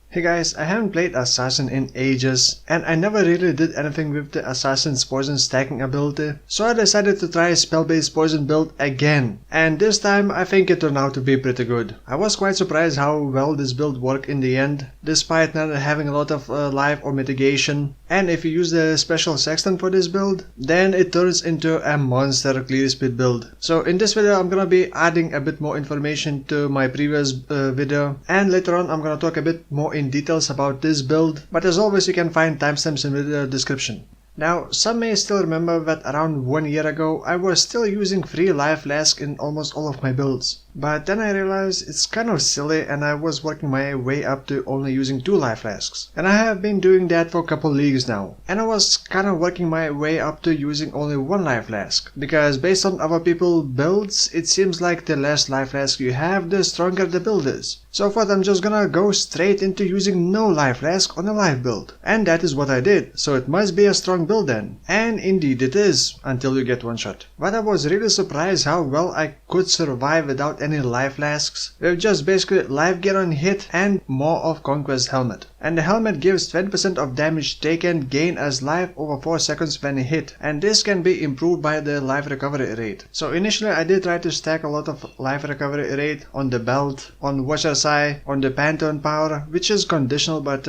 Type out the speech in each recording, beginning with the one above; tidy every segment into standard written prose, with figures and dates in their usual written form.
Hey guys, I haven't played Assassin in ages, and I never really did anything with the Assassin's poison stacking ability, so I decided to try a spell-based poison build again, and this time I think it turned out to be pretty good. I was quite surprised how well this build worked in the end, despite not having a lot of life or mitigation, and if you use the special sextant for this build, then it turns into a monster clear speed build. So in this video I'm gonna be adding a bit more information to my previous video, and later on I'm gonna talk a bit more in details about this build, but as always you can find timestamps in the video description. Now, some may still remember that around 1 year ago I was still using 3 life flasks in almost all of my builds. But then I realized it's kind of silly and I was working my way up to only using 2 life flasks. And I have been doing that for a couple leagues now. And I was kind of working my way up to using only 1 life flask. Because based on other people's builds, it seems like the less life flask you have, the stronger the build is. So I thought I'm just gonna go straight into using no life flask on a life build. And that is what I did, so it must be a strong build then. And indeed it is, until you get one shot. But I was really surprised how well I could survive without any life flasks, with just basically life gear on hit and more of Conquest helmet. And the helmet gives 20% of damage taken gain as life over 4 seconds when hit, and this can be improved by the life recovery rate. So initially I did try to stack a lot of life recovery rate on the belt, on Watcher's Eye, on the Pantheon power, which is conditional, but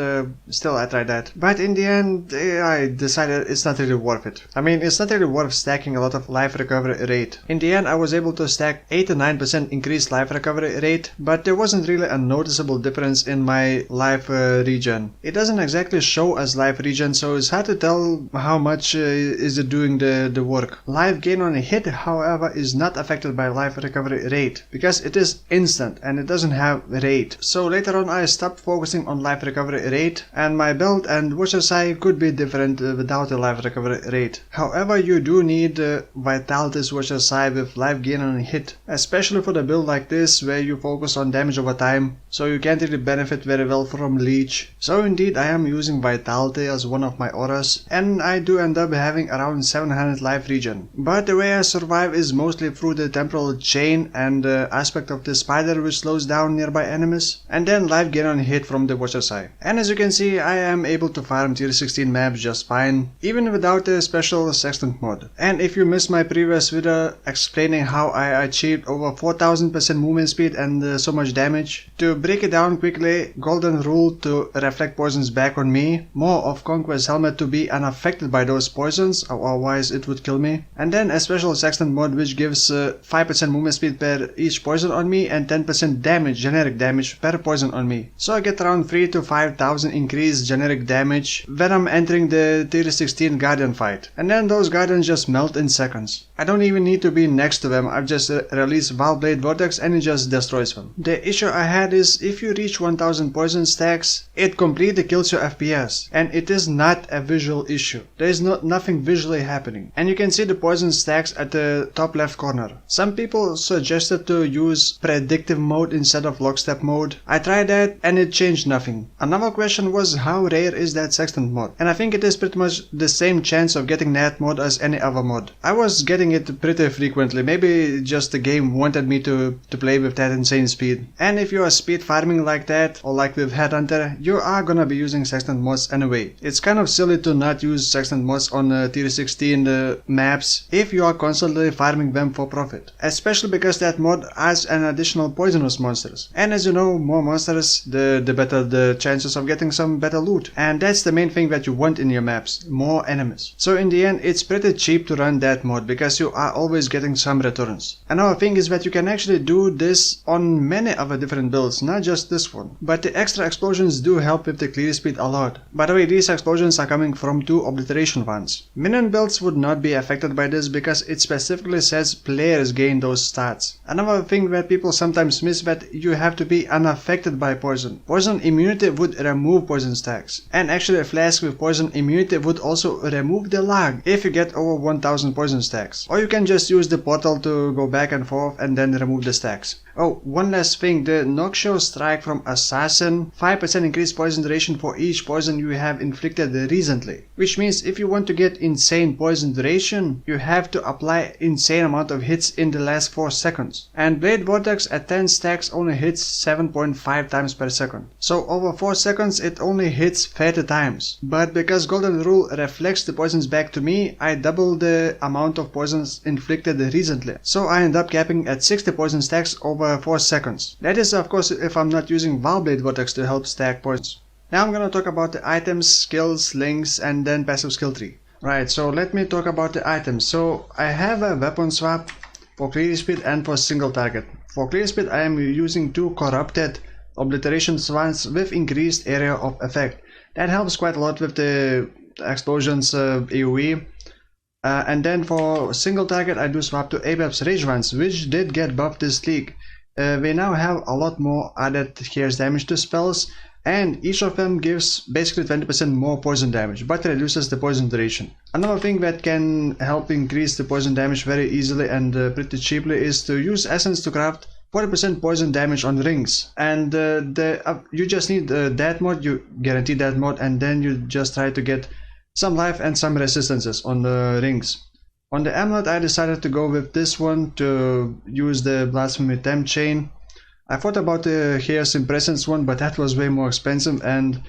still I tried that. But in the end I decided it's not really worth it. I mean, it's not really worth stacking a lot of life recovery rate. In the end I was able to stack 8 to 9% increased life recovery rate, but there wasn't really a noticeable difference in my life regen. It doesn't exactly show as life regen, so it's hard to tell how much is it doing the work. Life gain on a hit, however, is not affected by life recovery rate, because it is instant and it doesn't have rate. So later on I stopped focusing on life recovery rate, and my build and Watcher's Eye could be different without the life recovery rate. However, you do need Vitality's Watcher's Eye with life gain on a hit, especially for the build like this where you focus on damage over time, so you can't really benefit very well from leech. So indeed I am using Vitality as one of my auras, and I do end up having around 700 life regen. But the way I survive is mostly through the temporal chain and the aspect of the spider which slows down nearby enemies, and then life gain on hit from the Watcher's Eye. And as you can see, I am able to farm tier 16 maps just fine, even without the special sextant mod. And if you missed my previous video explaining how I achieved over 4000% movement speed and so much damage, to break it down quickly, golden rule to reflect poisons back on me, more of Conquest helmet to be unaffected by those poisons, otherwise it would kill me, and then a special sextant mod which gives 5% movement speed per each poison on me and 10% damage, generic damage per poison on me. So I get around 3 to 5000 increased generic damage when I'm entering the tier 16 guardian fight, and then those guardians just melt in seconds. I don't even need to be next to them, I've just released Valblade Vortex and it just destroys them. The issue I had is if you reach 1000 poison stacks, it completely kills your FPS, and it is not a visual issue. There is nothing visually happening, and you can see the poison stacks at the top left corner. Some people suggested to use predictive mode instead of lockstep mode. I tried that and it changed nothing. Another question was how rare is that sextant mod, and I think it is pretty much the same chance of getting that mod as any other mod. I was getting it pretty frequently, maybe just the game wanted me to play with that insane speed. And if you are speed farming like that, or like with Headhunter, you are gonna be using sextant mods anyway. It's kind of silly to not use sextant mods on tier 16 maps if you are constantly farming them for profit. Especially because that mod adds an additional poisonous monsters. And as you know, more monsters, the better the chances of getting some better loot. And that's the main thing that you want in your maps, more enemies. So in the end, it's pretty cheap to run that mod because you are always getting some returns. Another thing is that you can actually do this on many other different builds, not just this one. But the extra explosions do help with the clear speed a lot. By the way, these explosions are coming from 2 obliteration ones. Minion builds would not be affected by this because it specifically says players gain those stats. Another thing that people sometimes miss that you have to be unaffected by poison. Poison immunity would remove poison stacks. And actually a flask with poison immunity would also remove the lag if you get over 1000 poison stacks. Or you can just use the portal to go back and forth and then remove the stacks. Oh, one last thing, the Noxio strike from Assassin, 5% increased poison duration for each poison you have inflicted recently. Which means if you want to get insane poison duration, you have to apply insane amount of hits in the last 4 seconds. And Blade Vortex at 10 stacks only hits 7.5 times per second. So over 4 seconds it only hits 30 times. But because Golden Rule reflects the poisons back to me, I double the amount of poisons inflicted recently. So I end up capping at 60 poison stacks over 4 seconds. That is of course if I'm not using Blade Vortex to help stack poisons. Now I'm gonna talk about the items, skills, links, and then passive skill tree. Right, so let me talk about the items. So I have a weapon swap for clear speed and for single target. For clear speed I am using 2 corrupted obliteration swans with increased area of effect. That helps quite a lot with the explosions AoE. And then for single target I do swap to Apex Rage ones, which did get buffed this league. We now have a lot more added chaos damage to spells, and each of them gives basically 20% more poison damage, but reduces the poison duration. Another thing that can help increase the poison damage very easily and pretty cheaply is to use essence to craft 40% poison damage on rings. And you just need that mod, you guarantee that mod, and then you just try to get some life and some resistances on the rings. On the amulet I decided to go with this one to use the Blasphemy Temp chain. I thought about the Chaos Impressions one, but that was way more expensive, and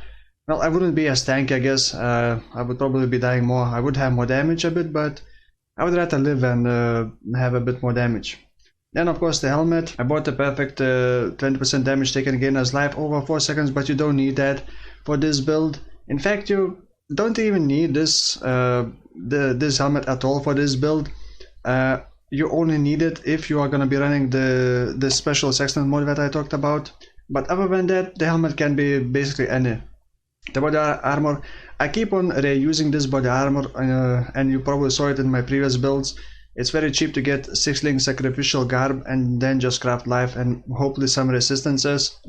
well, I wouldn't be as tanky, I guess. I would probably be dying more. I would have more damage a bit, but I would rather live and have a bit more damage. Then of course the helmet. I bought the perfect 20% damage taken gain as life over 4 seconds, but you don't need that for this build. In fact, you don't even need this this helmet at all for this build. You only need it if you are going to be running the special sextant mode that I talked about. But other than that, the helmet can be basically any. The body armor, I keep on reusing this body armor, and you probably saw it in my previous builds. It's very cheap to get 6-link sacrificial garb and then just craft life and hopefully some resistances.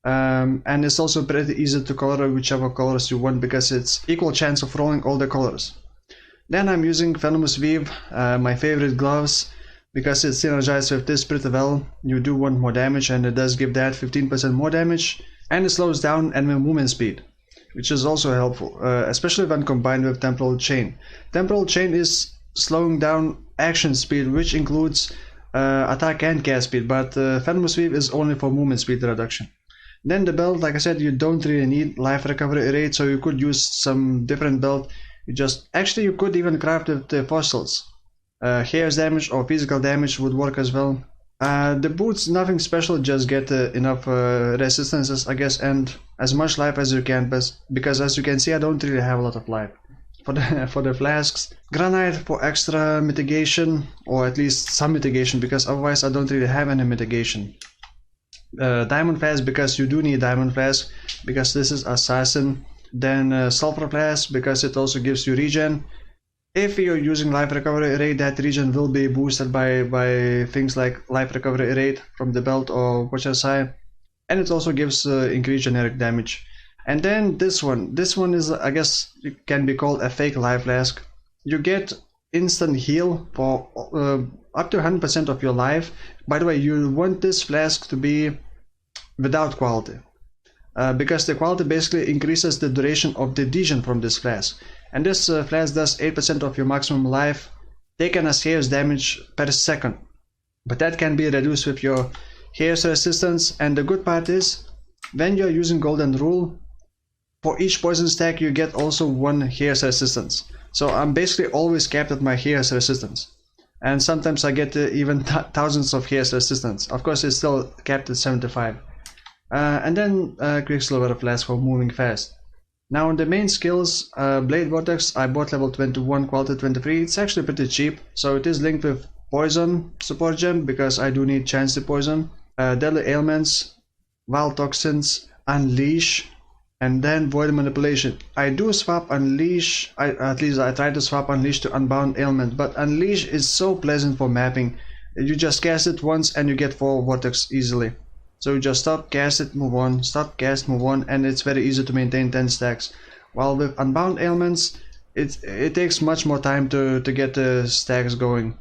And it's also pretty easy to color whichever colors you want, because it's equal chance of rolling all the colors. Then I'm using Venomous Weave, my favorite gloves, because it synergizes with this pretty well. You do want more damage, and it does give that 15% more damage, and it slows down enemy movement speed, which is also helpful, especially when combined with Temporal Chain. Temporal Chain is slowing down action speed, which includes attack and cast speed, but Venomous Weave is only for movement speed reduction. Then the belt, like I said, you don't really need life recovery rate, so you could use some different belt. You could even craft with the fossils. Chaos damage or physical damage would work as well. The boots, nothing special, just get enough resistances, I guess, and as much life as you can, because as you can see I don't really have a lot of life. For the flasks, granite for extra mitigation, or at least some mitigation, because otherwise I don't really have any mitigation. Diamond flask, because you do need diamond flask, because this is assassin. Then sulfur flask, because it also gives you regen. If you're using life recovery rate, that regen will be boosted by things like life recovery rate from the belt or Watcher's Eye, and it also gives increased generic damage. And then this one is, I guess it can be called a fake life flask. You get instant heal for up to 100% of your life. By the way, you want this flask to be without quality, because the quality basically increases the duration of the degen from this flask. And this flask does 8% of your maximum life taken as chaos damage per second. But that can be reduced with your chaos resistance. And the good part is, when you're using Golden Rule, for each poison stack you get also 1 chaos resistance. So I'm basically always capped at my chaos resistance. And sometimes I get even thousands of chaos resistance. Of course it's still capped at 75. And then Quicksilver Flask for moving fast. Now on the main skills, Blade Vortex I bought level 21, quality 23. It's actually pretty cheap, so it is linked with Poison support gem, because I do need chance to poison. Deadly Ailments, Wild Toxins, Unleash, and then Void Manipulation. I do swap Unleash, at least I try to swap Unleash to Unbound Ailment, but Unleash is so pleasant for mapping. You just cast it once and you get 4 Vortex easily. So you just stop, cast it, move on, stop, cast, move on, and it's very easy to maintain 10 stacks. While with Unbound Ailments, it takes much more time to get the stacks going.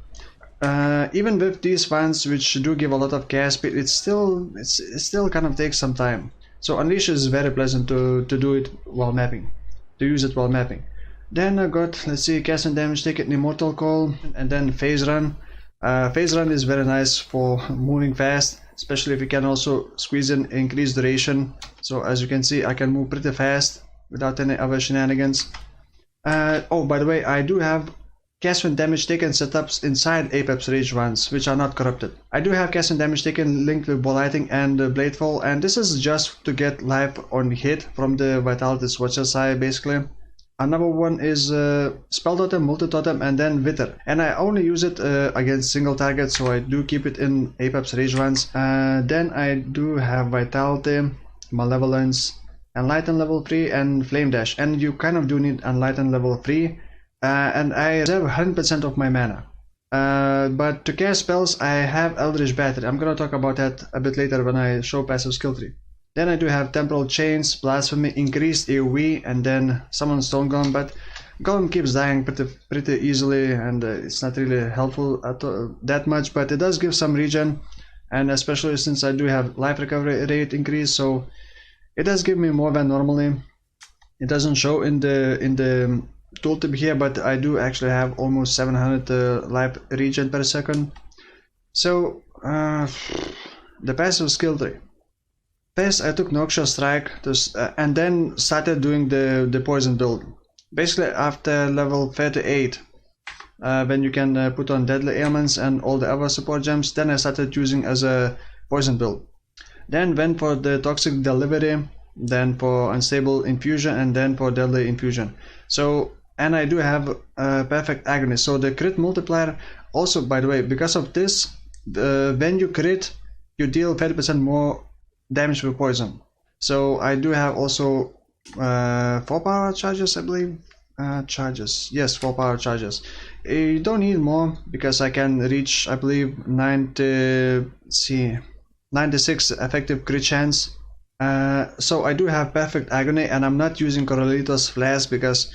Even with these fans, which do give a lot of cast speed, it still kind of takes some time. So Unleash is very pleasant to do it while mapping, to use it while mapping. Then I got, let's see, cast and damage taken, Immortal Call, and then Phase Run. Phase Run is very nice for moving fast, especially if you can also squeeze in increased duration. So as you can see, I can move pretty fast without any other shenanigans. Oh, by the way, I do have cast and damage taken setups inside Apex Rage ones, which are not corrupted. I do have cast and damage taken linked with Ball Lighting and Bladefall, and this is just to get life on hit from the Vitality Swatcher side, basically. Another one is Spell Totem, Multi Totem, and then Wither. And I only use it against single targets, so I do keep it in Apex Rage ones. Then I do have Vitality, Malevolence, Enlighten level 3, and Flame Dash. And you kind of do need Enlighten level 3. And I reserve 100% of my mana. But to cast spells, I have Eldritch Battery. I'm gonna talk about that a bit later when I show passive skill tree. Then I do have Temporal Chains, Blasphemy, increased AoE, and then Summon Stone Golem, but Golem keeps dying pretty easily, and it's not really helpful at that much, but it does give some regen, and especially since I do have life recovery rate increase, so it does give me more than normally. It doesn't show in the tooltip here, but I do actually have almost 700 life regen per second. So the passive skill tree. First, I took Noxious Strike and then started doing the poison build. Basically, after level 38, when you can put on Deadly Ailments and all the other support gems, then I started using as a poison build. Then went for the Toxic Delivery, then for Unstable Infusion, and then for Deadly Infusion. So, and I do have Perfect Agony. So the crit multiplier also, by the way, because of this, when you crit, you deal 30% more damage with poison. So I do have also 4 power charges, I believe. Yes, 4 power charges. You don't need more because I can reach, I believe, 96 effective crit chance. So I do have Perfect Agony, and I'm not using Correlator's Flash because